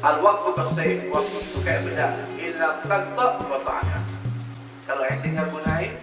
Al-waktu kasih, waktu itu kayak benda. Ilam taqta wa ta'aka. Kalau yang tinggal gunain.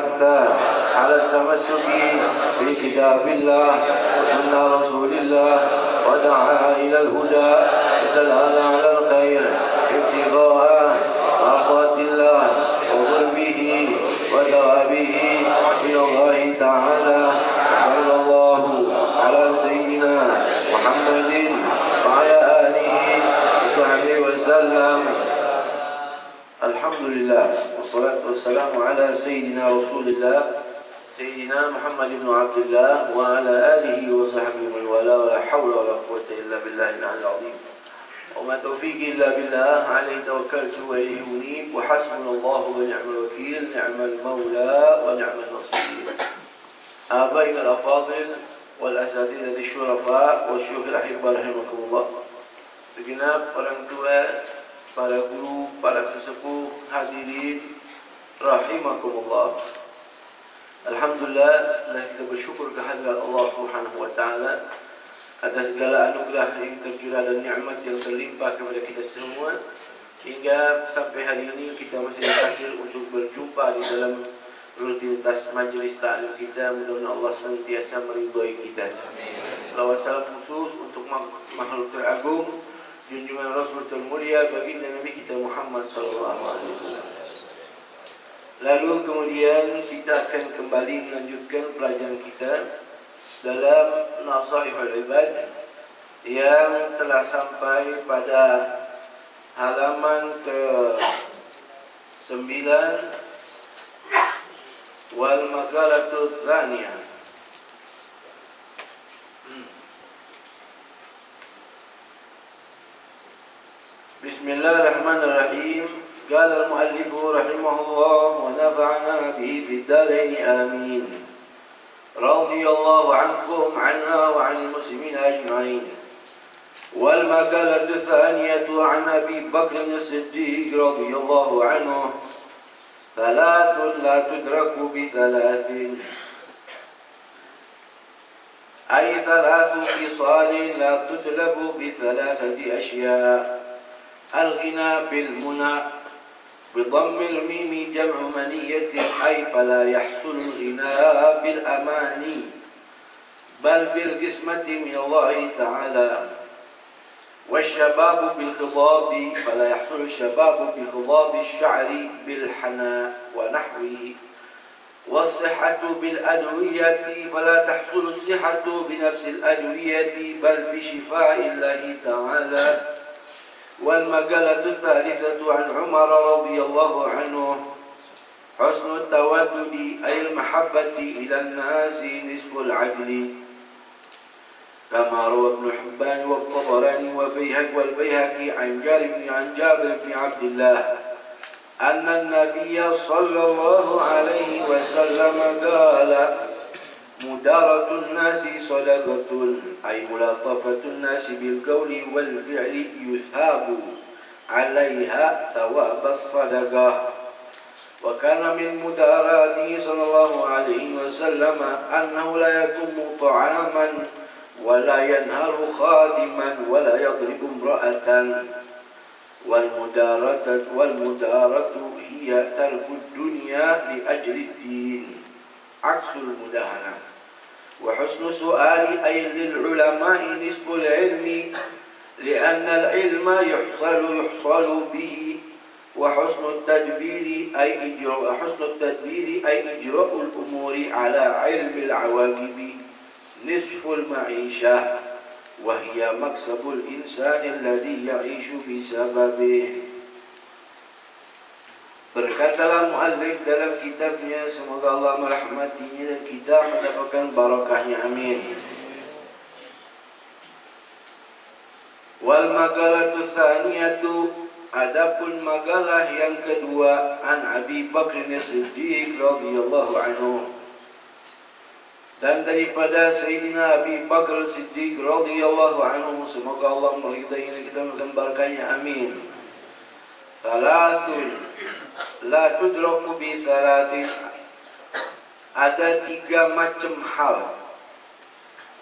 حث على التمسك بكتاب الله وسنة رسول الله ودعا إلى الهدى ودلال على الخير ابتغاء مرضات الله وقربه وثوابه من الله تعالى. صلى الله على سيدنا محمد وعلى آله وصحبه وسلم. Alhamdulillah, wassalatu wassalamu ala Sayyidina Rasulillah Sayyidina Muhammad ibn Abdullah wa ala alihi wa sahbihi man wala wa la hawla wa la quwwata illa billahi al-'aliyyil 'azhim. Wa ma tawfiqi illa billah, alayhi tawakkaltu wa ilayhi unib, wa hasbunallahu wa ni'mal wakeel, ni'mal mawla wa ni'mal nasir. Abaina al-afadil wal asatidah syurafa wa syuhur ahibba rahimakumullah. Segenap orang tua, para guru, para sesepuh, hadirin rahimakumullah. Alhamdulillah, setelah kita bersyukur kehadirat Allah Subhanahu wa taala atas segala anugerah yang tercurah dan nikmat yang terlimpah kepada kita semua, hingga sampai hari ini kita masih hadir untuk berjumpa di dalam rutinitas majlis ta'lim kita. Mudah-mudahan Allah senantiasa meridhai kita. Salawat salam khusus untuk makhluk teragung, junjungan Rasul termulia, baginda Nabi kita Muhammad sallallahu alaihi wasallam. Lalu kemudian kita akan kembali melanjutkan pelajaran kita dalam Nasaihul Ibad yang telah sampai pada halaman ke-9, wal maqalatu tsaniyah. Bismillahirrahmanirrahim. Qala al-muallif rahimahullah wa nafa'ana bihi fid darain amin. Radhiyallahu ankum anna wa 'anil muslimin ajma'in. Wal maqalatu thaniyatu 'an Abi Bakr as-Siddiq radhiyallahu anhu. Thalathun la tudraku bi thalathin. Ay thalathu khisalin la tutlabu bi thalathati ashya'. الغنى بالمنى بضم الميم جمع منية، أي فلا يحصل الغنى بالأماني بل بالقسمة من الله تعالى. والشباب بالخضاب فلا يحصل الشباب بخضاب الشعر بالحناء ونحوه. والصحة بالأدوية فلا تحصل الصحة بنفس الأدوية بل بشفاء الله تعالى. والمقالة الثالثة عن عمر رضي الله عنه حسن التودد أي المحبة إلى الناس نصف العدل، كما روى ابن حبان والطبراني والبيهقي عن جابر بن عبد الله أن النبي صلى الله عليه وسلم قال: مدارة الناس صدقة، أي ملاطفة الناس بالقول والفعل يثاب عليها ثواب الصدقة. وكان من مداراته صلى الله عليه وسلم أنه لا يكم طعاما ولا ينهر خادما ولا يضرب امرأة. والمدارة هي ترك الدنيا لأجل الدين، عكس المداهنة. وحسن سؤال أي للعلماء نصف العلم، لأن العلم يحصل به. وحسن التدبير أي إجراء الأمور على علم العواقب نصف المعيشة، وهي مكسب الإنسان الذي يعيش بسببه. Berkatalah muallif dalam kitabnya, semoga Allah merahmatinya dan kita mendapatkan barakahnya, amin. Wal maqalatu tsaniyatu, adapun maqalah yang kedua, an Abi Bakr as-Siddiq radhiyallahu anhu, dan daripada Sayyidina Abi Bakr as-Siddiq radhiyallahu anhu, semoga Allah meridainya dan kita mendapatkan barakahnya, amin. Thalathun la tudraku bi thalathin, ada 3 macam hal.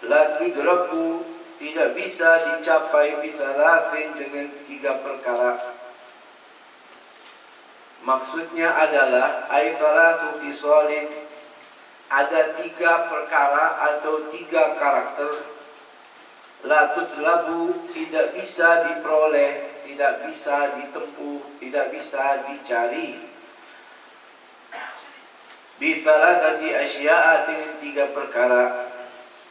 La tudraku, tidak bisa dicapai bi thalathin, dengan 3 perkara. Maksudnya adalah aithalatu khisalin, ada 3 perkara atau 3 karakter, la tutlabu, tidak bisa diperoleh, tidak bisa ditempuh, tidak bisa dicari, bi thalathati asya'a, dengan 3 perkara.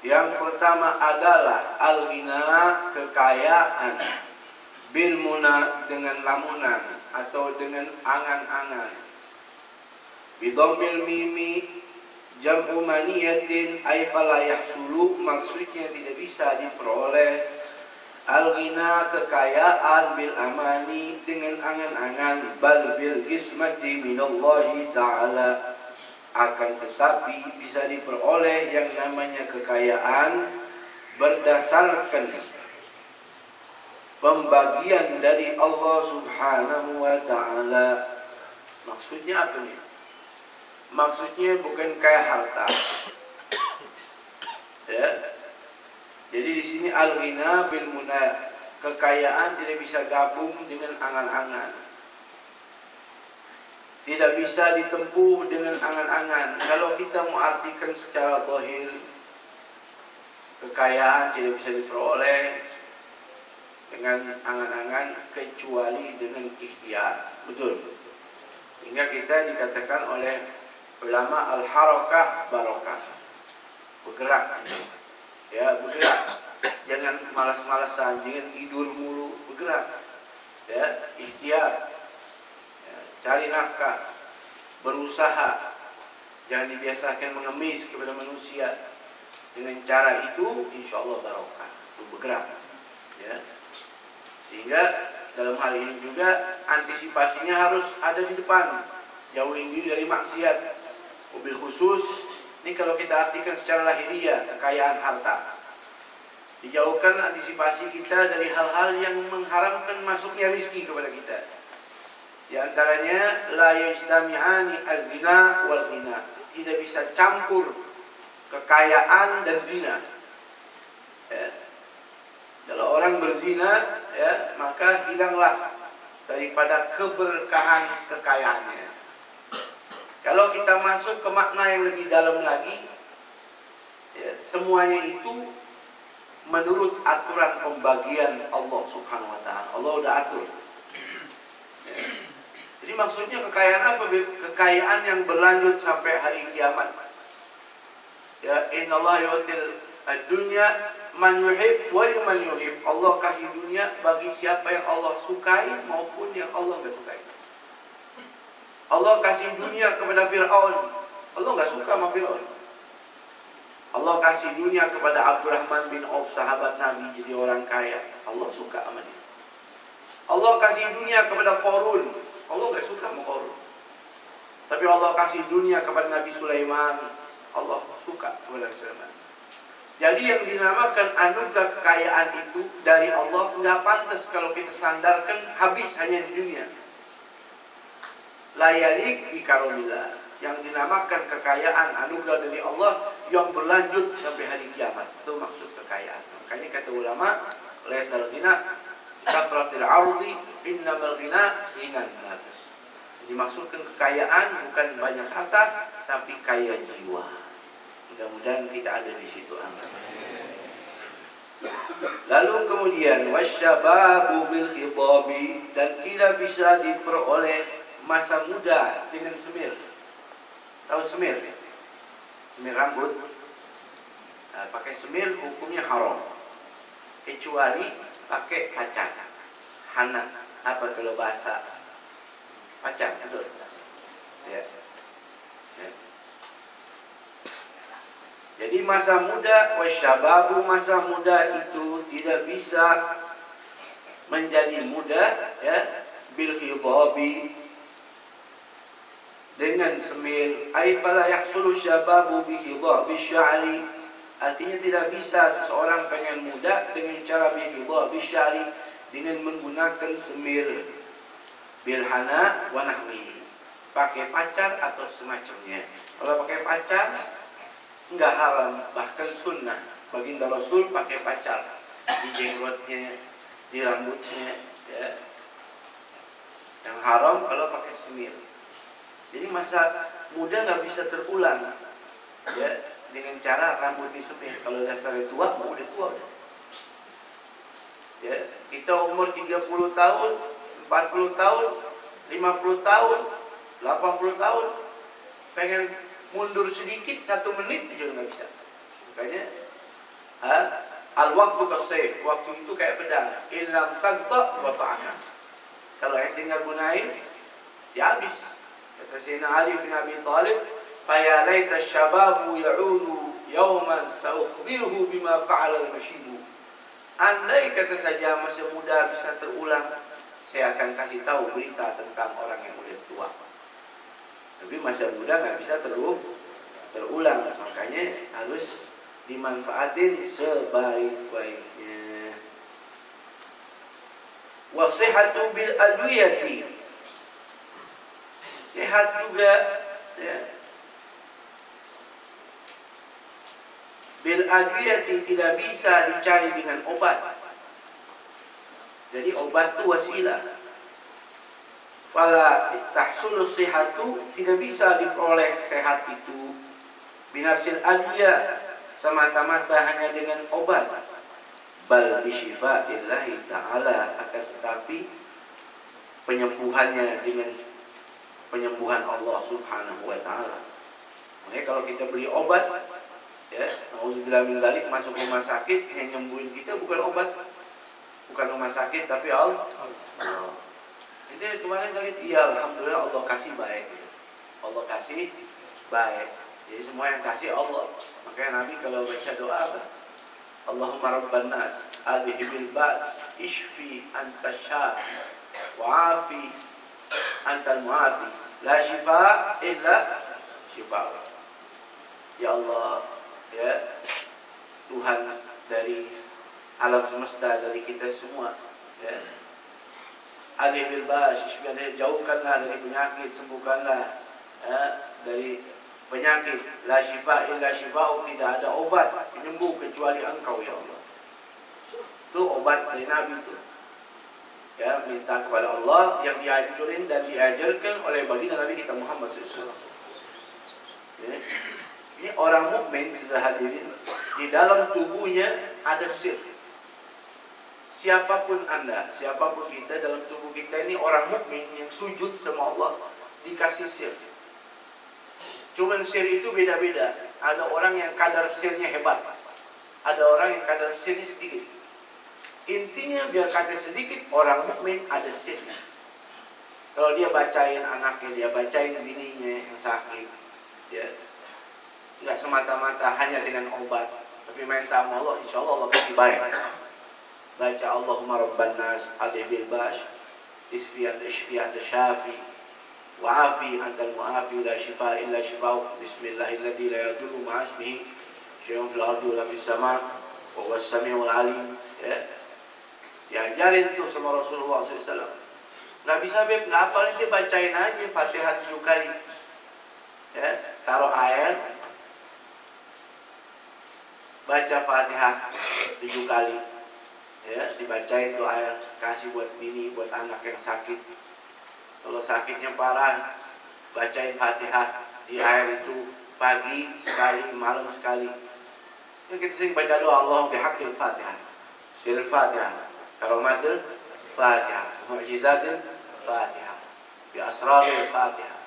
Yang pertama adalah al-ghina, kekayaan, bil muna, dengan lamunan atau dengan angan-angan, bidomil mimi, jam'u maniyatin, ay fala yahsulu, maksudnya tidak bisa diperoleh. Al-ghina, kekayaan, bil amani, dengan angan-angan, bal bil qismati minallahi ta'ala, akan tetapi bisa diperoleh yang namanya kekayaan berdasarkan pembagian dari Allah Subhanahu wa ta'ala. Maksudnya apa nih? Maksudnya bukan kayak harta. Ya. Jadi di sini al-ghina bil muna, kekayaan tidak bisa gabung dengan angan-angan. Tidak bisa ditempuh dengan angan-angan. Kalau kita mau artikan secara zahir, kekayaan tidak bisa diperoleh dengan angan-angan kecuali dengan ikhtiar. Betul. Sehingga kita dikatakan oleh ulama al-harakah barokah. Bergerak. Ya, bergerak. Jangan malas-malasan, jangan tidur mulu, bergerak. Ya, ikhtiar. Ya, cari nafkah, berusaha. Jangan dibiasakan mengemis kepada manusia. Dengan cara itu insya Allah barokah. Itu bergerak. Ya. Sehingga dalam hal ini juga antisipasinya harus ada di depan. Jauhin diri dari maksiat. Mobil khusus, ini kalau kita artikan secara lahiriah, kekayaan harta. Dijauhkan antisipasi kita dari hal-hal yang mengharamkan masuknya rizki kepada kita. Di antaranya la yajtami'ani az-zina wal ghina. Tidak bisa campur kekayaan dan zina. Ya. Kalau orang berzina, ya, maka hilanglah daripada keberkahan kekayaannya. Kalau kita masuk ke makna yang lebih dalam lagi, ya, semuanya itu menurut aturan pembagian Allah Subhanahu wa ta'ala. Allah udah atur. Ya. Jadi maksudnya kekayaan apa? Kekayaan yang berlanjut sampai hari kiamat. Ya, innallaha yu'til ad-dunya man yuhib wa liman yuhib. Allah kasih dunia bagi siapa yang Allah sukai maupun yang Allah enggak sukai. Allah kasih dunia kepada Fir'aun, Allah enggak suka sama Fir'aun. Allah kasih dunia kepada Abdurrahman bin Auf, sahabat Nabi, jadi orang kaya, Allah suka sama dia. Allah kasih dunia kepada Qarun, Allah enggak suka sama Qarun. Tapi Allah kasih dunia kepada Nabi Sulaiman, Allah suka kepada Nabi Sulaiman. Jadi yang dinamakan anugerah kekayaan itu dari Allah nggak pantas kalau kita sandarkan habis hanya di dunia. Layalik bi karomillah, yang dinamakan kekayaan anugerah dari Allah yang berlanjut sampai hari kiamat. Itu maksud kekayaan. Makanya kata ulama, laisal ghina kafratil ardi, innamal ghina ghinan nafs. Dimaksudkan kekayaan bukan banyak harta, tapi kaya jiwa. Mudah-mudahan kita ada di situ. Amin. Lalu kemudian wasyababu bil khidabi, dan tidak bisa diperoleh masa muda dengan semir. Tahu semir? Semir rambut. Nah, pakai semir hukumnya haram. Kecuali pakai pacar. Hana. Apa kalau bahasa? Pacar, betul. Ya. Ya. Jadi masa muda, wasyababu, masa muda itu tidak bisa menjadi muda, ya, bil khidabi, dengan semir. Ay fala yahsulu syababu bi khidabi sya'ri, artinya tidak bisa seseorang pengen muda dengan cara bi khidabi sya'ri, dengan menggunakan semir, bil hana wa nahwi, pakai pacar atau semacamnya. Kalau pakai pacar enggak haram, bahkan sunnah. Baginda Rasul pakai pacar di jenggotnya, di rambutnya, ya. Yang haram kalau pakai semir. Jadi masa muda nggak bisa terulang, ya, dengan cara rambut disemir. Kalau dasarnya tua, udah tua. Ya, kita umur 30 tahun, 40 tahun, 50 tahun, 80 tahun, pengen mundur sedikit 1 menit juga nggak bisa. Makanya al-waktu kasih, waktu itu kayak pedang. Ilam tagta wa ta'ana. Kalau yang tinggal gunain, ya habis. Kata Sayyidina Ali bin Abi Thalib, "Faya laita syababu ya'udu yawman sa'ukhbiruhu bima fa'ala al-mashibu." Andai kata saja masa muda bisa terulang, saya akan kasih tahu berita tentang orang yang udah tua. Tapi masa muda nggak bisa terulang, makanya harus dimanfaatin sebaik-baiknya. Wasihatu bil adwiyati, sehat juga, ya. Bil adwiyati, tidak bisa dicari dengan obat. Jadi obat itu wasilah. Fala tahsulu sihatu, tidak bisa diperoleh sehat itu binafsil adwiyah, semata-mata hanya dengan obat. Bal bisyifa'illahi ta'ala, akan tetapi penyembuhannya dengan penyembuhan Allah subhanahu wa ta'ala. Makanya kalau kita beli obat, ya, nauzubillah min dzalik, masuk rumah sakit, yang nyembuhin kita bukan obat, bukan rumah sakit, tapi Allah. Itu kemarin sakit, iya alhamdulillah Allah kasih baik. Allah kasih baik. Jadi semua yang kasih Allah. Makanya Nabi kalau baca doa apa? Allahumma rabban nas, adhibil ba's, ishfi anta syafi, wa'afi antal mu'afi, la shifa illa shifa. Ya Allah, ya Tuhan dari alam semesta, dari kita semua, ya, adhibil ba's, ishfi, jauhkanlah dari penyakit, sembuhkanlah, ya, dari penyakit. La shifa illa shifa'u, tidak ada obat penyembuh kecuali Engkau ya Allah. Itu obat dari Nabi itu. Ya, minta kepada Allah yang diajurin dan diajarkan oleh baginda Nabi kita Muhammad SAW. Ya. Ini orang mukmin sudah hadirin, di dalam tubuhnya ada sir. Siapapun Anda, siapapun kita, dalam tubuh kita ini orang mukmin yang sujud sama Allah dikasih sir. Cuman sir itu beda-beda. Ada orang yang kadar sirnya hebat, ada orang yang kadar sirnya sedikit. Intinya biar kata sedikit, orang mukmin ada sirnya. Kalau dia bacain anaknya, dia bacain bininya yang sakit, ya, nggak semata-mata hanya dengan obat, tapi minta sama Allah, insya Allah Allah kasih baik. Baca Allahumma rabban nas, adhibil ba's, ishfi anta syafi, wa'afi antal mu'afi, la shifa illa shifa'u, bismillahilladzi la yadurru ma'a ismihi syai'un fil ardi wa la fis sama' wa huwas sami'ul 'alim. Ya, diajarin tuh sama Rasulullah SAW. Nggak bisa beb, nggak hafal, dia bacain aja Fatihah 7 kali. Ya, taruh air, baca Fatihah 7 kali. Ya, dibacain tuh air, kasih buat bini, buat anak yang sakit. Kalau sakitnya parah, bacain Fatihah di air itu pagi sekali, malam sekali. Yang kita sering baca doa Allah bihaqqil Fatihah, siril Fatihah, karomatil Fatihah, mu'jizatil Fatihah, bi asraril Fatihah.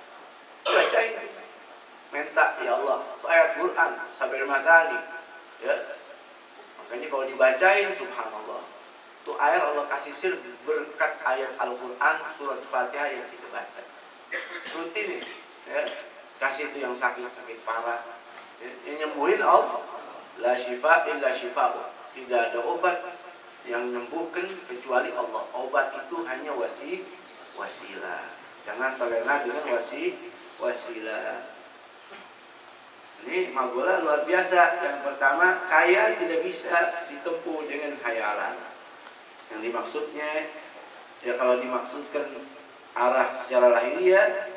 Bacain, minta ya Allah, itu ayat Quran sampai matani. Ya, makanya kalau dibacain, subhanallah, itu air Allah kasih sir berkat ayat Al-Quran, surat Fatihah yang kita baca. Rutin, ya, kasih itu yang sakit parah, ya, yang nyembuhin Allah. La shifa illa shifa'u, tidak ada obat yang menyembuhkan kecuali Allah. Obat itu hanya wasilah. Jangan terlena dengan wasilah. Ini magola luar biasa. Yang pertama, kaya tidak bisa ditempuh dengan khayalan. Yang dimaksudnya, ya kalau dimaksudkan arah secara lahiriah,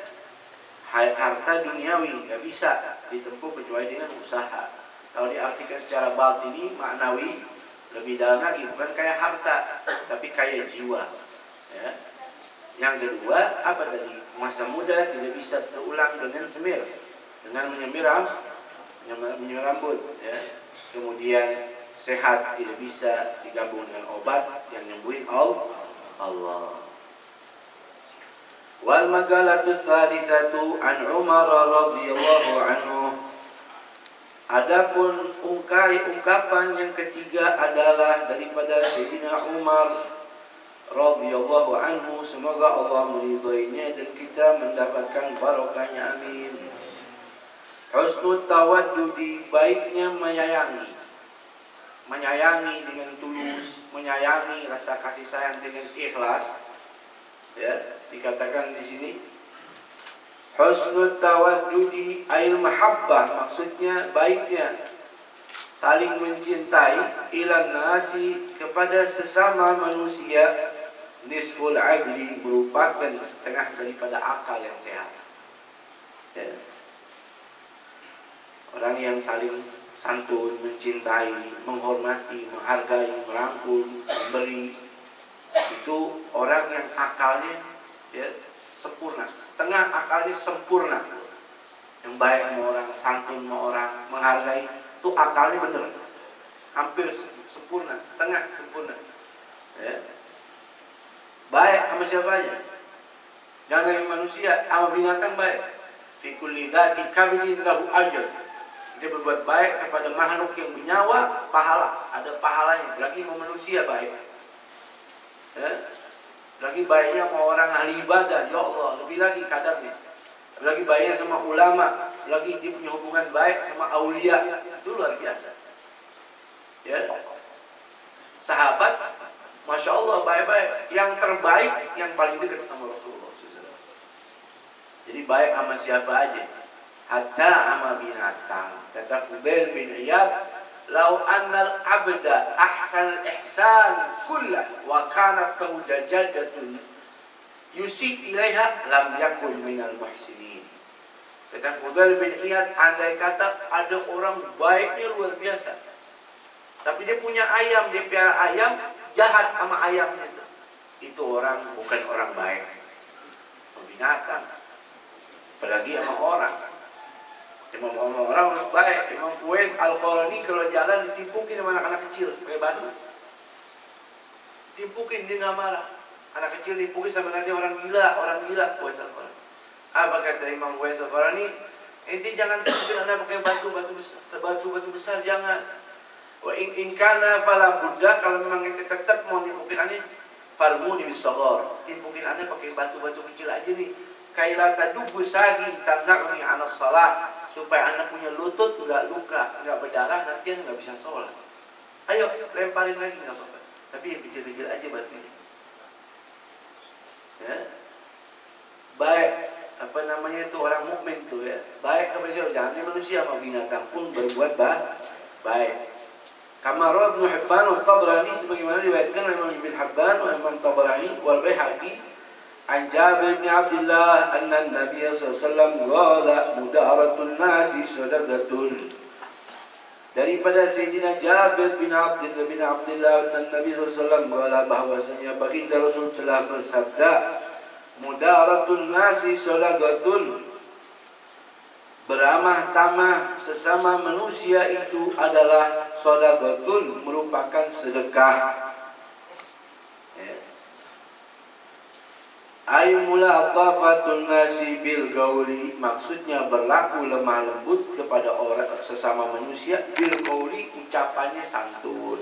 harta duniawi nggak bisa ditempuh kecuali dengan usaha. Kalau diartikan secara batini, maknawi, lebih dalam lagi, bukan kaya harta, tapi kaya jiwa. Ya. Yang kedua, apa tadi? Masa muda tidak bisa terulang dengan semir, dengan menyemir rambut, ya. Kemudian sehat tidak bisa digabung dengan obat yang nyembuhin Allah. Wal magalatu tsalitsatu an Umar radhiyallahu anhu. Adapun ungkapan yang ketiga adalah daripada Sayyidina Umar radhiyallahu anhu, semoga Allah meridhoinya dan kita mendapatkan barokahnya, amin. Husnul tawaddudi, baiknya menyayangi dengan tulus, menyayangi rasa kasih sayang dengan ikhlas, ya, dikatakan di sini husnul tawaddudi ail mahabbah, maksudnya baiknya saling mencintai, ilan nasi, kepada sesama manusia, nisful adli, merupakan setengah daripada akal yang sehat, ya. Orang yang saling santun, mencintai, menghormati, menghargai, merangkul, memberi, itu orang yang akalnya, ya, sempurna, setengah akalnya sempurna. Yang baik sama orang, santun sama orang, menghargai, itu akalnya benar, hampir sempurna, setengah sempurna, ya. Baik sama siapa aja, jangan dari manusia, sama binatang baik. Fi kulli dzati kabidin lahu ajr. Dia berbuat baik kepada makhluk yang bernyawa, pahala, ada pahalanya. Lagi sama manusia baik, ya. Lagi baiknya sama orang ahli ibadah, ya Allah, lebih lagi kadarnya. Lagi baiknya sama ulama, lagi dia punya hubungan baik sama aulia, itu luar biasa, ya. Sahabat, Masya Allah, baik-baik. Yang terbaik, yang paling dekat sama Rasulullah SAW. Jadi baik sama siapa aja, hatta sama binatang. Kata Fudail bin Iyad, lau annal abda ahsan ihsan kullah wa kanat lahu dajadatun yusi ilaiha lam yakun minal muhsinin. Kata Fudail bin Iyad, andai kata ada orang baiknya luar biasa, tapi dia punya ayam, dia piara ayam, jahat sama ayamnya itu orang bukan orang baik, binatang. Apalagi sama orang. Imam orang harus baik. Imam Uwais Al-Qarani kalau jalan ditimpukin sama anak-anak kecil pakai batu, timpukin, dia nggak marah. Anak kecil dimpukin sama nanti orang gila. Uwais Al-Qarani. Apa kata Imam Uwais Al-Qarani? Ente jangan timpukin anak pakai batu besar, jangan. Wa in kana fala budda, kalau memang ente tetap mau nimpukin aneh, farmuni bisagor, timpukin aneh pakai batu-batu kecil aja nih. Kaila tadubu sagi tamna'uni 'ala shalah, supaya anak punya lutut enggak luka, enggak berdarah, nanti enggak bisa sholat. Ayo lemparin lagi, enggak apa-apa, tapi yang kecil-kecil aja batunya, ya. Baik, apa namanya itu orang mukmin tuh, ya, baik kepada siapa, jangan manusia sama binatang pun berbuat baik. Kama rawi Ibnu Hibban wa Tabrani, sebagaimana diriwayatkan oleh Imam Ibnu Hibban wa Imam Tabrani wal Baihaqi an Jabir bin Abdullah anna Nabi sallallahu alaihi wasallam qala mudaratun nasi sadaqatun. Daripada Sayyidina Jabir bin Abdullah anna Nabi sallallahu alaihi wasallam qala, bahwasanya baginda Rasul telah bersabda, mudaratun nasi sadaqatun, beramah tamah sesama manusia itu adalah shadaqatun, merupakan sedekah, ya. Ay mulatafatun nasi bil gauli, maksudnya berlaku lemah lembut kepada orang sesama manusia, bil gauli, ucapannya santun.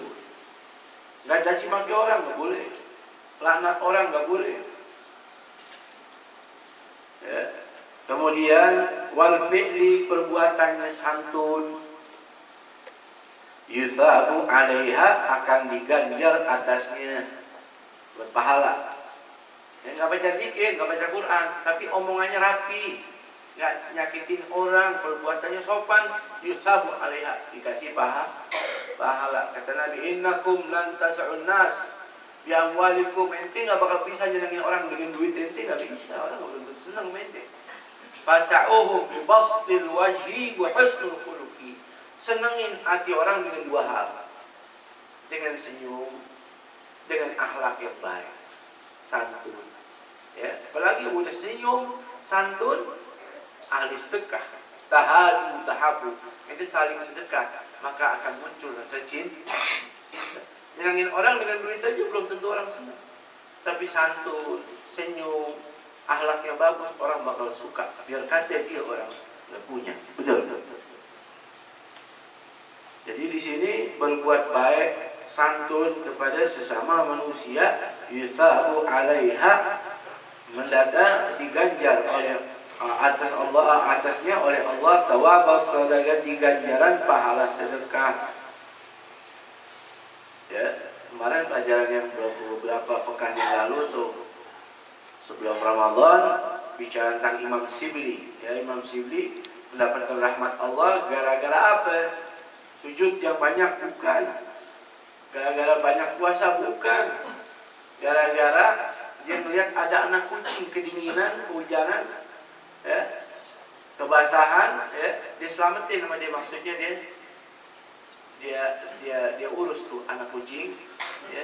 Enggak caci maki orang, enggak boleh. Laknat orang enggak boleh, ya. Kemudian wal fi'li, perbuatannya santun, yuthabu 'alaiha, akan diganjar atasnya, berpahala. Ya, enggak baca zikir, enggak baca Quran, tapi omongannya rapi, enggak nyakitin orang, perbuatannya sopan, yuthabu 'alaiha, dikasih pahala. Kata Nabi, innakum lan tas'un nas bi amwalikum, ente enggak bakal bisa nyenengin orang dengan duit ente, enggak bisa, orang enggak bakal senang sama ente. Fasa'uhum bi bastil wajhi wa husnul khuluqi, senengin hati orang dengan dua hal, dengan senyum, dengan akhlak yang baik, santun. Ya, apalagi udah senyum, santun, ahli sedekah, tahabu, itu saling sedekah, maka akan muncul rasa cinta. Nyenangin orang dengan duit aja belum tentu orang senang. Tapi santun, senyum, akhlaknya bagus, orang bakal suka. Biar kata dia orang nggak punya. Betul. Jadi di sini berbuat baik, santun kepada sesama manusia, yuthabu alaiha, mendadak diganjar oleh atasnya oleh Allah tawabas sadaqati, ganjaran pahala sedekah. Ya, kemarin pelajaran yang beberapa pekan yang lalu tuh sebelum Ramadan bicara tentang Imam Shibli. Ya, Imam Shibli mendapatkan rahmat Allah gara-gara apa? Sujud yang banyak bukan, gara-gara banyak puasa bukan, gara-gara dia melihat ada anak kucing kedinginan, kehujanan, ya, kebasahan, ya, dia selamatin sama dia, maksudnya dia urus tuh anak kucing, ya,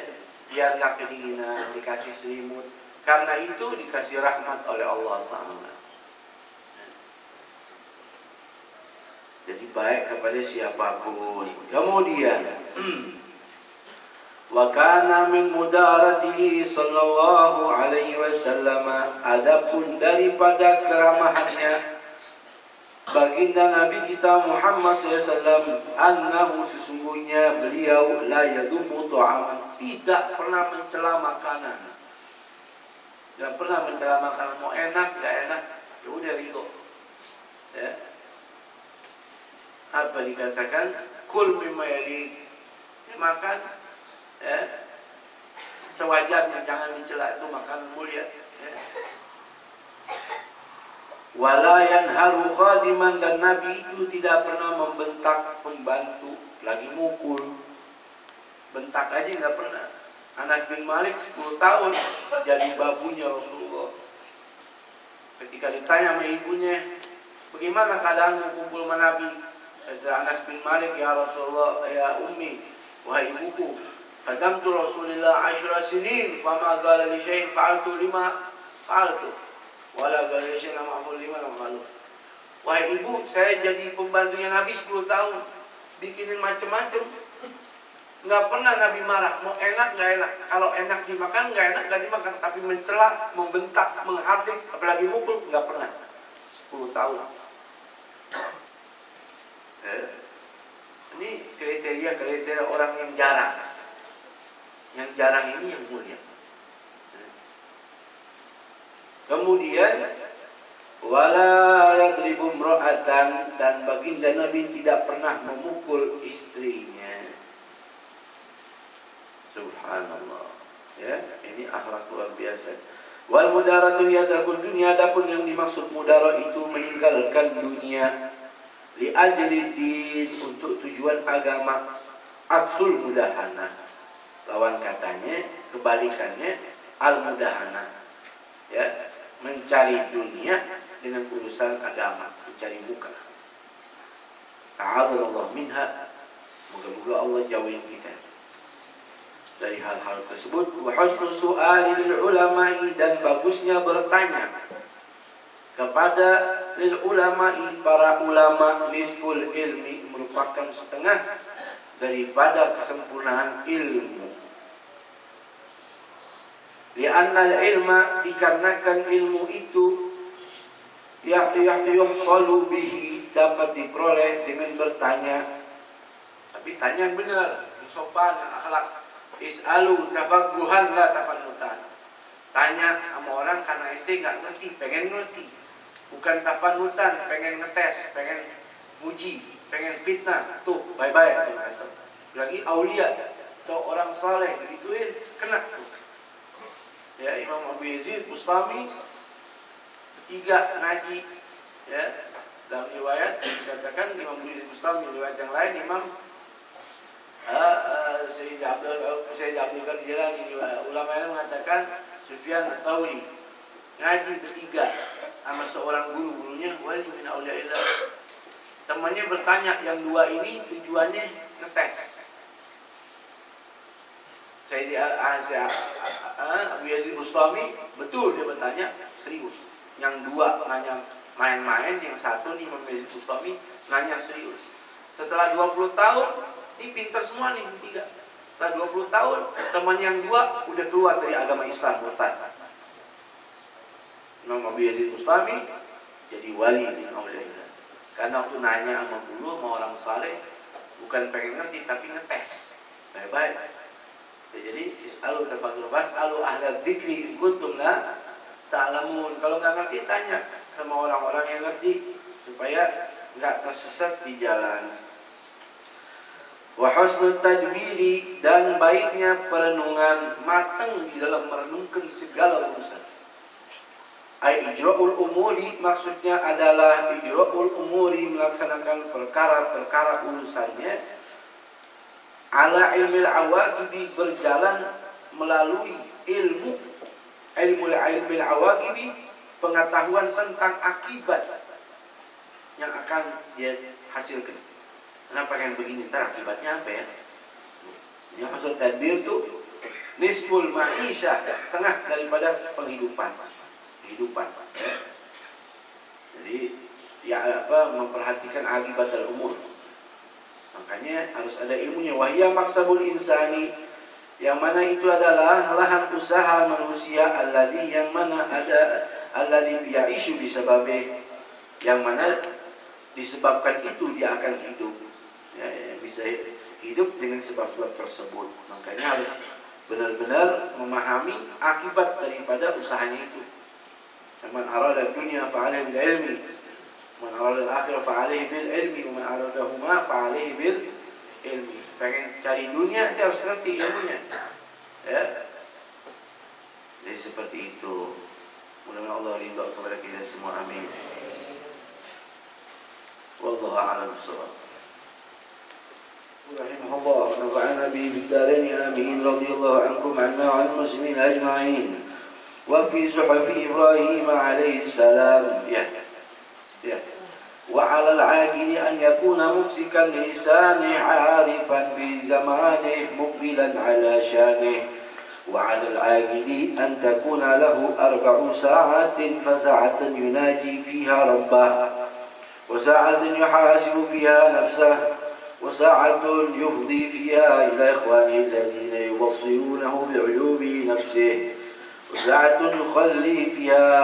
biar nggak kedinginan, dikasih selimut. Karena itu dikasih rahmat oleh Allah Ta'ala. Jadi baik kepada siapapun. Kemudian wa kana min mudaratihi sallallahu alaihi wasallam, adapun daripada keramahannya baginda Nabi kita Muhammad SAW, annahu, sesungguhnya beliau la yadumu ta'aman, tidak pernah mencela makanan. Tidak pernah mencela makanan, mau enak gak enak ya udah ridho. Ya. Apa dikatakan? Kul mimma yalik, makan, ya, sewajarnya, jangan dicela, itu makan mulia. Ya. Wala yanharu khadiman, dan Nabi itu tidak pernah membentak pembantu, lagi mukul, bentak aja nggak pernah. Anas bin Malik 10 tahun jadi babunya Rasulullah. Ketika ditanya sama ibunya, bagaimana keadaanmu kumpul sama Nabi? Kata Anas bin Malik, ya Rasulullah, ya ummi, wahai ibuku, qadamtu Rasulillah 10 sinin, fama qala li syai'in fa'altu lima fa'altu, wala qala li syai'in ma'ful lima lam fa'altu. Wahai ibu, saya jadi pembantunya Nabi 10 tahun, bikinin macam-macam, nggak pernah Nabi marah, mau enak nggak enak, kalau enak dimakan, nggak enak nggak dimakan, tapi mencela, membentak, menghardik, apalagi mukul, nggak pernah. 10 tahun. Ini kriteria orang yang jarang. Yang jarang ini yang mulia. Kemudian wala yadribu imra'atan, dan baginda Nabi tidak pernah memukul istrinya. Subhanallah. Ya, ini akhlak luar biasa. Wal mudaratu yadakul dunia, adapun yang dimaksud mudarah itu meninggalkan dunia. Li ajli din, untuk tujuan agama. Aksul mudahana, lawan katanya, kebalikannya al mudahana, ya, mencari dunia dengan urusan agama, mencari muka. Ta'adzallahu minha, moga-moga Allah jauhin kita dari hal-hal tersebut. Wa husnu su'ali lil ulama'i, dan bagusnya bertanya kepada lil ulama'i, para ulama, nisful ilmi, merupakan setengah daripada kesempurnaan ilmu. Li'annal ilma, dikarenakan ilmu itu yuhsalu bihi, dapat diperoleh dengan bertanya, tapi tanya yang benar, yang sopan, yang akhlak. Is'alu tafaqquhan la tafannutan. Tanya sama orang karena ente nggak ngerti, pengen ngerti, bukan tafanutan, pengen ngetes, pengen muji, pengen fitnah. Tuh bye-bye. Lagi aulia atau orang saleh digituin, kena tuh. Ya, Imam Abu Yazid Bustami ketiga ngaji, ya, dalam riwayat dikatakan Imam Abu Yazid Bustami, riwayat yang lain Imam Sayyid Abdul Qadir Jilani, ulama yang mengatakan Sufyan Ats-Tsauri ngaji bertiga sama seorang gurunya wali min auliyaillah. Temannya bertanya, yang dua ini tujuannya ngetes. Sayyid Abu Yazid Bustami Betul dia bertanya, serius. Yang dua nanya main-main, yang satu nih Imam Yazid Bustami nanya serius. Setelah 20 tahun, ini pintar semua nih tiga. Setelah 20 tahun, teman yang dua udah keluar dari agama Islam, murtad. Imam Abu Yazid Bustami jadi wali nih Alhamdulillah. Karena waktu nanya sama guru, sama orang saleh, bukan pengen ngerti tapi ngetes. Baik-baik. Ya, jadi is'alu tafadhal was'alu ahla dzikri kuntum la ta'lamun. Kalau nggak ngerti tanya sama orang-orang yang ngerti supaya nggak tersesat di jalan. Wa husnul tadbiri, dan baiknya perenungan, matang di dalam merenungkan segala urusan. Ai ijra'ul umuri, maksudnya adalah ijra'ul umuri, melaksanakan perkara-perkara urusannya, ala ilmil awaqibi, berjalan melalui ilmil awaqibi, pengetahuan tentang akibat yang akan dia hasilkan. Kenapa pengen begini, ntar akibatnya apa ya? Ini maksud tadbir itu nisful ma'isyah, setengah daripada kehidupan. Ya. Jadi ya memperhatikan akibat al-umur. Makanya harus ada ilmunya. Wahya maksabul insani, yang mana itu adalah lahan usaha manusia, alladhi, yang mana ada alladhi ya'ishu bisababih, yang mana disebabkan itu dia akan hidup. Ya, bisa hidup dengan sebab-sebab tersebut. Makanya harus benar-benar memahami akibat daripada usahanya itu. Man arada dunya fa'alaihi bil ilmi, man arada al-akhirah fa'alaihi bil ilmi, man aradahuma fa'alaihi bil ilmi. Pengen cari dunia, dia harus ngerti ilmunya. Ya. Jadi seperti itu. Mudah-mudahan Allah ridha kepada kita semua. Amin. Wallahu a'lam bishawab. Rahimahullah wa nafa'ana bihi fid dharain. Amin. Radhiyallahu ankum anna wa an muslimin ajma'in. وفي صحف إبراهيم عليه السلام وعلى العاقل أن يكون ممسكا لسانه عارفا بزمانه مقبلا على شانه وعلى العاقل أن تكون له 4 ساعات فساعة يناجي فيها ربه وساعة يحاسب فيها نفسه وساعة يفضي فيها إلى إخوانه الذين يبصرونه بعيوب نفسه وساعة يخلي فيها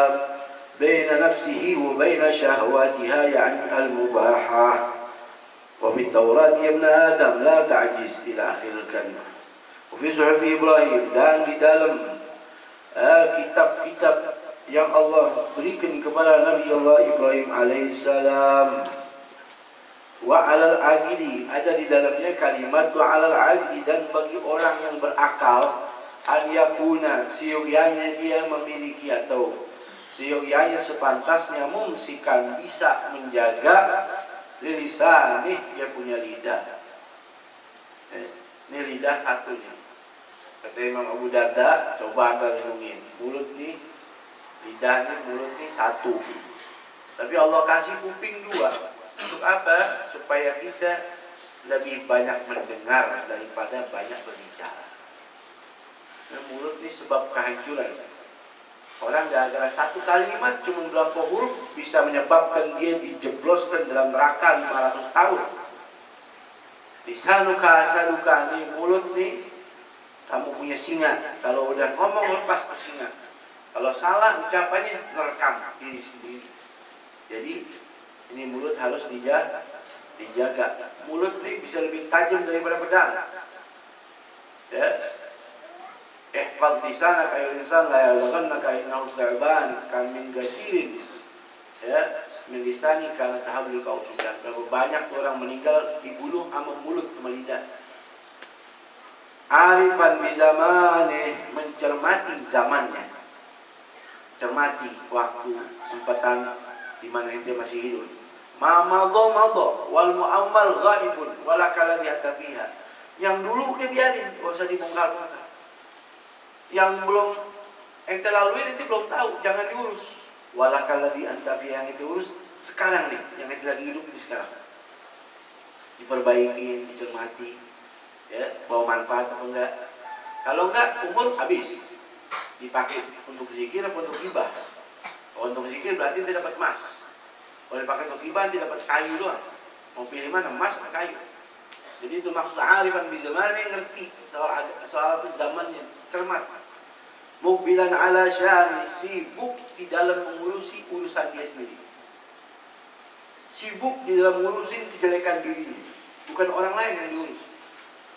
بين نفسه وبين شهواتها يعني المباحة وفي التوراة يا ابن آدم لا تعجز إلى آخر الكلمة وفي صحف إبراهيم dan di dalam kitab-kitab yang Allah berikan kepada Nabi Allah Ibrahim alaihissalam wa alal aqili, ada di dalamnya kalimat wa alal aqili, dan bagi orang yang berakal, an yakuna, siogyanya dia memiliki atau siogyanya sepantasnya mumsikan, bisa menjaga lisan, dia punya lidah. Ini lidah satunya. Kata Imam Abu Darda, coba anda renungin, mulut nih, lidahnya, mulut nih satu. Tapi Allah kasih kuping 2. Untuk apa? Supaya kita lebih banyak mendengar daripada banyak berbicara. Nah, mulut ini sebab kehancuran. Orang gara-gara satu kalimat cuma berapa huruf bisa menyebabkan dia dijebloskan dalam neraka 500 tahun. Lisanuka asaluka, nih mulut nih, kamu punya singa. Kalau udah ngomong lepas ke singa. Kalau salah ucapannya merekam diri sendiri. Jadi ini mulut harus dijaga. Mulut nih bisa lebih tajam daripada pedang. Ya. Ihfaz lisanaka ya lisan la yalghannaka innahu thu'ban kam min gatirin. Ya, min lisani kana tahabul kausudan. Berapa banyak orang meninggal dibunuh sama mulut sama lidah. Arifan bi zamane, mencermati zamannya. Cermati waktu, kesempatan di mana dia masih hidup. Ma madha wal mu'ammal ghaibun wala kala diatabiha. Yang dulu dia biarin, enggak usah dibongkar-bongkar. Yang belum ente lalui nanti belum tahu, jangan diurus. Walakalladzi anta fi, yang itu urus sekarang nih, yang ente lagi hidup di sekarang. Diperbaiki, dicermati, ya, bawa manfaat atau enggak. Kalau enggak, umur habis. Dipakai untuk zikir atau untuk ghibah? Kalau untuk zikir berarti dia dapat emas. Kalau dipakai untuk ghibah dia dapat kayu doang. Mau pilih mana, emas atau kayu? Jadi itu maksud arifan bi zamani, ngerti soal zamannya, cermat. Mukbilan ala syari, sibuk di dalam mengurusi urusan dia sendiri. Sibuk di dalam mengurusin kejelekan dirinya, bukan orang lain yang diurus.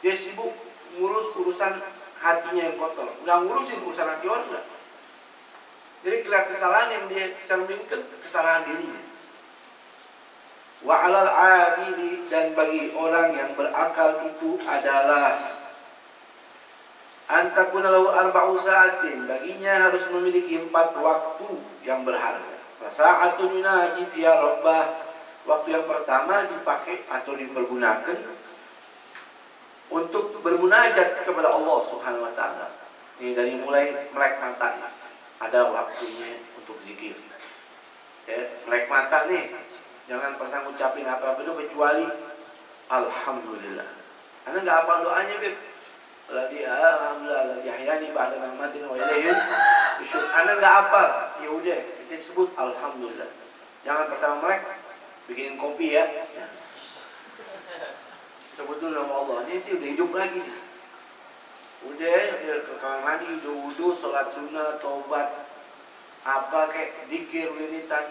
Dia sibuk ngurus urusan hatinya yang kotor, nggak ngurusin urusan hati orang enggak. Jadi kesalahan yang dia cerminkan kesalahan dirinya. Wa alal adili, dan bagi orang yang berakal itu adalah antakuna lahu arba'u sa'atin, baginya harus memiliki 4 waktu yang berharga. Fasa'atun yunaji fiha rabbah, waktu yang pertama dipakai atau dipergunakan untuk bermunajat kepada Allah Subhanahu wa taala. Ini dari mulai melek mata ada waktunya untuk zikir. Ya, melek mata nih, jangan pernah ngucapin apa-apa itu kecuali alhamdulillah. Anda enggak hafal doanya, Beb. Alhamdulillah alladzi ahyani ba'da ma amatina wa ilaihi nusyur. Anda enggak hafal, ya udah kita sebut alhamdulillah. Jangan pertama melek bikin kopi ya. Sebut dulu nama Allah, ini udah hidup lagi. Udah ke kamar mandi, udah wudu, sholat sunnah, taubat, apa kayak zikir, wiritan,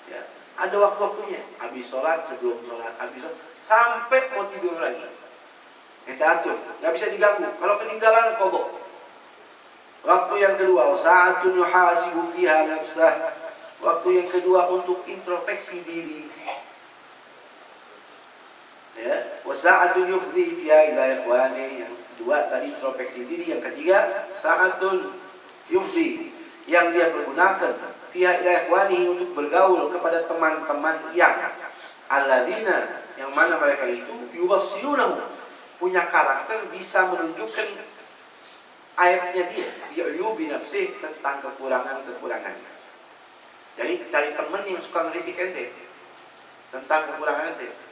ya. Ada waktu-waktunya. Habis sholat, sebelum sholat, habis sholat, sampai mau tidur lagi. Kita atur, nggak bisa diganggu. Kalau ketinggalan, qadha. Waktu yang kedua, sa'atun yuhasibu fiha nafsah. Waktu yang kedua untuk introspeksi diri. Ya, wasa'atun yufdi fiha ila ikhwani. Yang kedua tadi introspeksi diri, yang ketiga sa'atun yufdi, yang dia pergunakan fiha ila ikhwani untuk bergaul kepada teman-teman yang alladzina, yang mana mereka itu yubassirunahu, punya karakter bisa menunjukkan aibnya dia, bi'uyubi nafsih, tentang kekurangan-kekurangannya. Jadi cari teman yang suka ngeritik ente tentang kekurangan ente.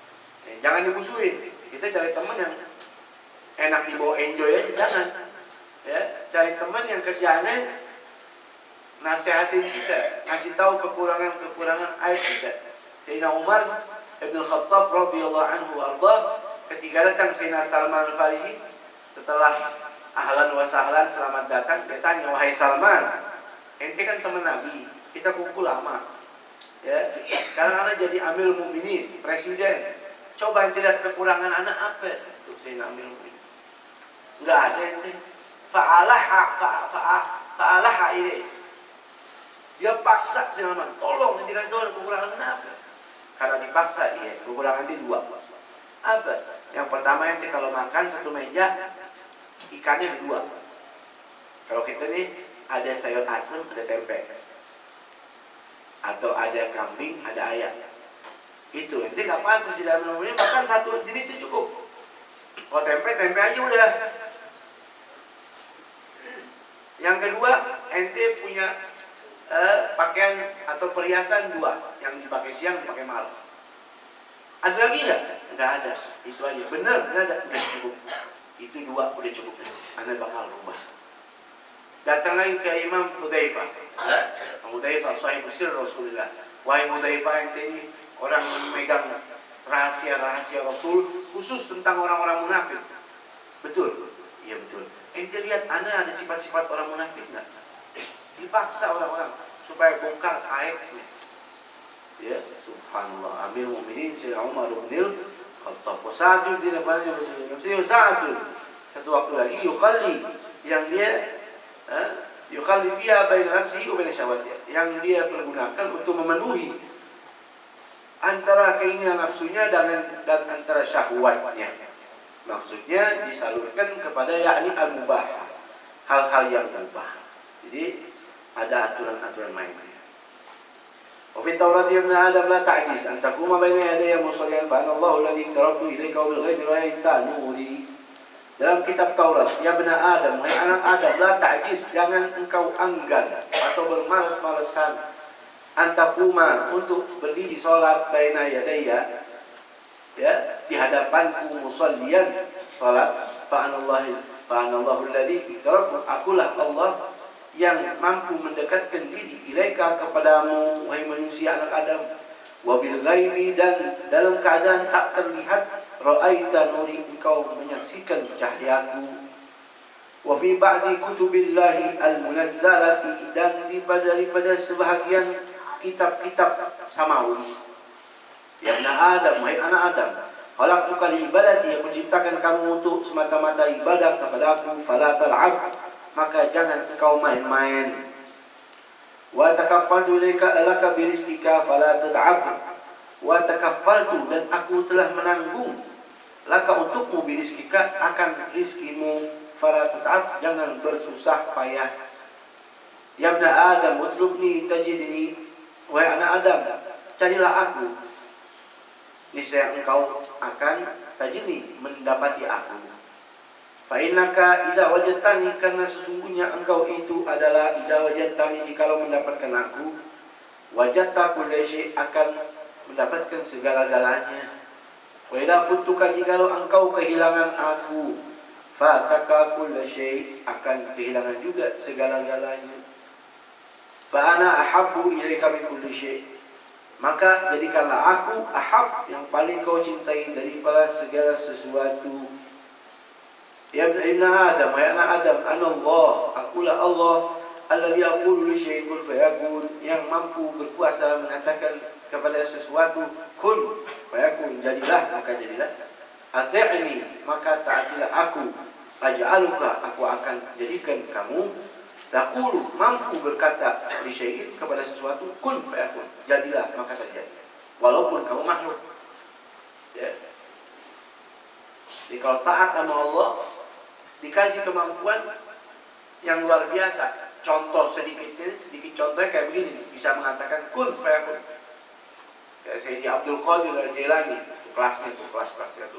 Jangan dimusuhin. Kita cari teman yang enak dibawa, enjoy aja, jangan. Ya, cari teman yang kerjaannya nasihatin kita, ngasih tahu kekurangan-kekurangan aib kita. Sayyidina Umar Ibn Khattab radhiyallahu anhu arda, ketika datang Sayyidina Salman Al-Farisi, setelah ahlan wa sahlan, selamat datang, dia tanya, wahai Salman, ente kan teman Nabi, kita kumpul lama. Ya, sekarang anak jadi Amir Mu'minin, presiden. Coba ente lihat kekurangan anak apa? Tuh Sayyidina Amir Mu'minin. Enggak ada ente. Fa'alaha ini. Dia paksa Salman, tolong ente kasih tahu kekurangan apa? Karena dipaksa dia, kekurangan dia 2. Apa? Yang pertama ente kalau makan satu meja, ikannya 2. Kalau kita nih ada sayur asem, ada tempe, atau ada kambing, ada ayam. Itu ente nggak pantas di dalam ini makan satu jenisnya cukup. Kalau tempe aja udah. Yang kedua, ente punya pakaian atau perhiasan 2, yang dipakai siang, dipakai malam. Ada lagi nggak? Nggak ada. Itu aja. Bener, nggak ada. Udah cukup. Itu 2 udah cukup. Anda bakal rubah. Datang lagi ke Imam Hudzaifah. Hudzaifah sahib sir Rasulullah. Wahai Hudzaifah, ente ini orang yang memegang rahasia-rahasia Rasul, khusus tentang orang-orang munafik. Betul? Iya betul. Ente lihat Anda ada sifat-sifat orang munafik nggak? Dipaksa orang-orang supaya bongkar aibnya. Ya, subhanallah. Amir Mu'minin Sayyidina Umar bin Khattab. Satu di depannya satu. Satu waktu lagi yukhalli, yang dia yukhalli biha baina nafsihi wa baina syahwatihi, yang dia pergunakan untuk memenuhi antara keinginan nafsunya dan antara syahwatnya. Maksudnya disalurkan kepada yakni al-mubah, hal-hal yang mubah. Jadi ada aturan-aturan mainnya. Wa fi Taurat ya ibn Adam la ta'jiz an taquma baina yaday musalliyan fa Allahu alladhi taraktu ilayka bil ghaibi wa yatanuri. Dalam kitab Taurat, ya ibn Adam, hai anak Adam, la ta'jiz, jangan engkau enggan atau bermalas-malasan antakuma untuk berdiri salat baina yadayya, ya, di hadapanku musallian salat, fa anallahu alladhi taraktu, akulah Allah yang mampu mendekatkan diri ilaika kepadamu wahai manusia anak Adam, wa bil ghaibi dan dalam keadaan tak terlihat, ra'aita nuri engkau menyaksikan cahayaku, wa fi ba'di kutubillahi al-munazzalati dan daripada sebahagian kitab-kitab samawi. Ya anak Adam, wahai anak Adam, khalaqtuka li ibadati, aku ciptakan kamu untuk semata-mata ibadah kepadaku, fala tal'ab, maka jangan engkau main-main. Wa takaffaltu laka birizqika fala tad'ab, wa takaffaltu dan aku telah menanggung laka untukmu birizqika akan rizkimu, fala tad'ab jangan bersusah payah. Ya Adam, utlubni tajidni, wahai anak Adam, carilah aku, niscaya engkau akan tajidni mendapati aku. Fa innaka idza wajadtani, karena sesungguhnya engkau itu adalah idza wajadtani, jikalau mendapatkan aku, wajadta kulla syai, akan mendapatkan segala-galanya. Wa idza futtuka, jikalau engkau kehilangan aku, fataka kulla syai, akan kehilangan juga segala-galanya. Fa ana ahabbu ilaika min kulli syai, maka jadikanlah aku ahab, yang paling kau cintai daripada segala sesuatu. Ya inna Adam, ya anak Adam, anallah, akulah Allah, alladzi yaqulu li syai'in kun fayakun, yang mampu berkuasa mengatakan kepada sesuatu kun fayakun, jadilah maka jadilah. Ati'ni, maka taatilah aku, aj'aluka, aku akan jadikan kamu, taqulu, mampu berkata li syai'in, kepada sesuatu, kun fayakun, jadilah maka terjadi, walaupun kamu makhluk. Ya. Jadi kalau taat sama Allah, dikasih kemampuan yang luar biasa. Contoh sedikit contohnya kayak begini, bisa mengatakan kun fayakun. Kayak Sayyidi Abdul Qadir Al-Jilani, itu kelasnya itu kelas-kelasnya itu.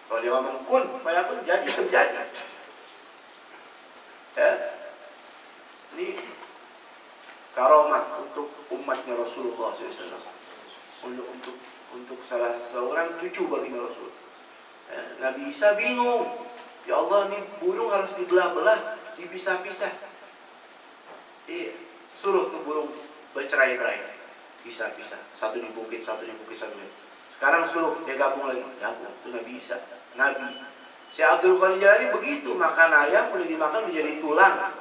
Kalau dia ngomong kun fayakun, jadi terjadi. Ya. Ini karomah untuk umatnya Rasulullah SAW. Untuk salah seorang cucu baginda Rasul. Ya, Nabi Isa bingung. Ya Allah, ini burung harus dibelah-belah, dipisah-pisah. Suruh tuh burung bercerai-berai, pisah-pisah. Satu di bukit, satu di bukit, satu di. Sekarang suruh dia gabung lagi. Gabung, itu Nabi Isa. Nabi. Si Abdul Qadir Jilani begitu, makan ayam, boleh dimakan menjadi tulang.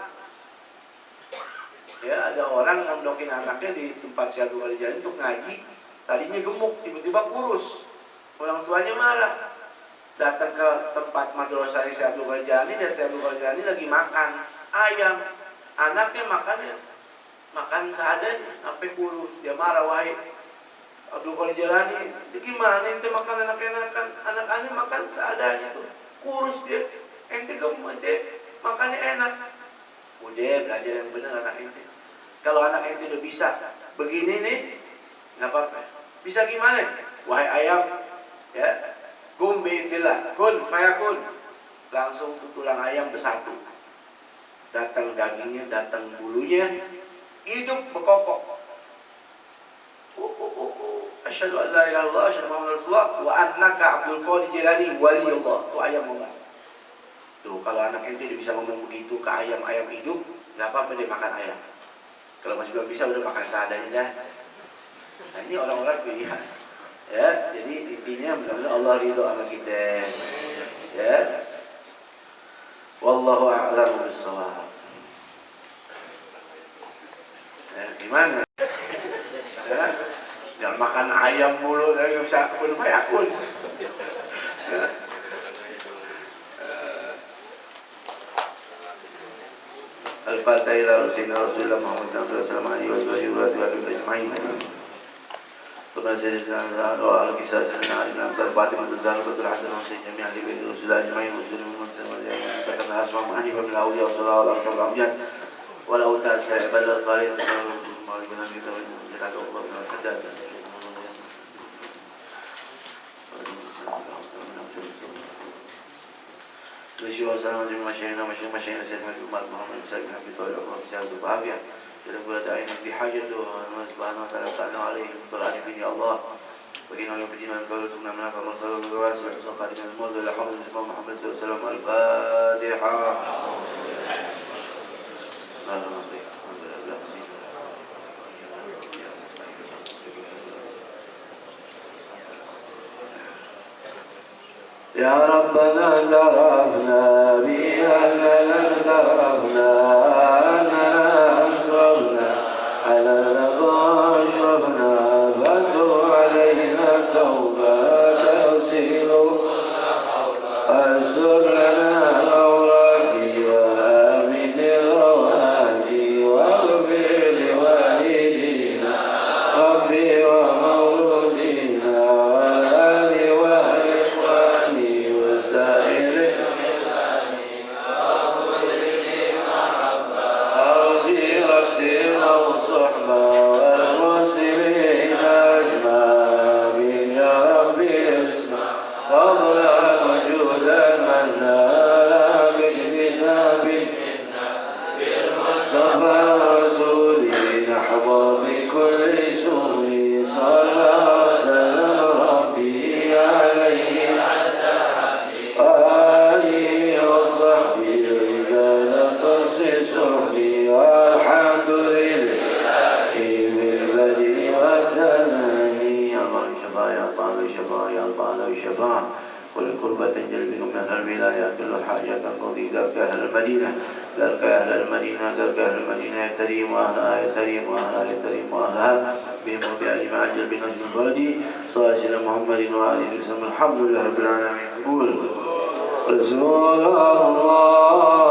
Ya, ada orang ngondokin anaknya di tempat si Abdul Qadir Jilani untuk ngaji. Tadinya gemuk, tiba-tiba kurus. Orang tuanya marah. Datang ke tempat madrasah si Abdul Qadir Jilani, dan si Abdul Qadir Jilani lagi makan ayam. Anaknya makan seadanya, sampai kurus. Dia marah, wahai Abdul Qadir Jilani, gimana ente makan anak-anak makan seadanya tuh, kurus dia. Ente makannya enak. Udah belajar yang benar anak ente. Kalau anak ente udah bisa begini nih, nggak apa-apa. Bisa gimana? Wahai ayam, ya. Kum bi'idillah, kun fayakun. Langsung tulang ayam bersatu. Datang dagingnya, datang bulunya, hidup berkokok. Asyhadu an la ilaha illallah, asyhadu anna Muhammadar Rasulullah, wa annaka Abdul Qadir Jilani waliyullah. Itu ayam ngomong. Tuh, kalau anak ente bisa ngomong begitu ke ayam hidup, nggak apa-apa dia makan ayam. Kalau masih belum bisa, udah makan seadanya dah. Nah, ini orang-orang pilihan. Ya, jadi intinya benar-benar Allah ridho sama kita. Ya. Wallahu a'lam bishawab. Ya, gimana? Ya, jangan makan ayam mulu, enggak bisa kun fayakun. Ya. Al-Fatihah ila Rasulullah Muhammad sallallahu alaihi wasallam. Penasihat sanad wa al-kisah sanad dan terbatin berzal betul hasan Husain jami'an li baiti Rasulullah jami'an muslimin muslimat yang katakan asma ma'ani wa min awliya sallallahu alaihi wasallam walau ta'ala ibadallah salihin ma'alibana kita wa jazakallahu Allah wa haddad Rasulullah sallallahu alaihi wasallam masyayina sayyidina Muhammad sallallahu alaihi wasallam bisa berbahagia. Jadi berada ayat bihajat Allah Subhanahu wa taala ta'ala alaihi berarifin ya Allah. Bagaimana yang berjinan kalau sebenarnya kalau sallallahu alaihi wasallam qadiman maula la hawla illa Muhammad sallallahu alaihi wasallam al-Fatihah. يا ربنا اعترفنا بأننا اعترفنا أننا أنصرنا على الرضا أشرفنا فتب علينا التوبة تغسل واستر لنا العورات وآمن الروات واغفر لوالدينا ربي ومولودينا والآل والإخوان وسائر أرضي رتنا الصحبة والمسلمين أجمعين يا ربي اسمع فضلا وجودا من نال باكتساب بالمصطفى رسولي نحظى بكل سوء صلى وسلم ربي عليه وآله وصحبه رجال القصص صحبي والحمد لله بالبدء والثناء يا الله شفا يا الله شفا يا الله شفا كل كربة تنجل بكم من الولاية كل حاجة تنقضي درك أهل المدينة درك أهل المدينة درك أهل المدينة يا كريم وأهلها يا كريم وأهلها يا كريم وأهلها بهم وبأهل ما عجل بنجم البلدي صلى الله على محمد وآله وسلم الحمد لله رب العالمين. قول رسول الله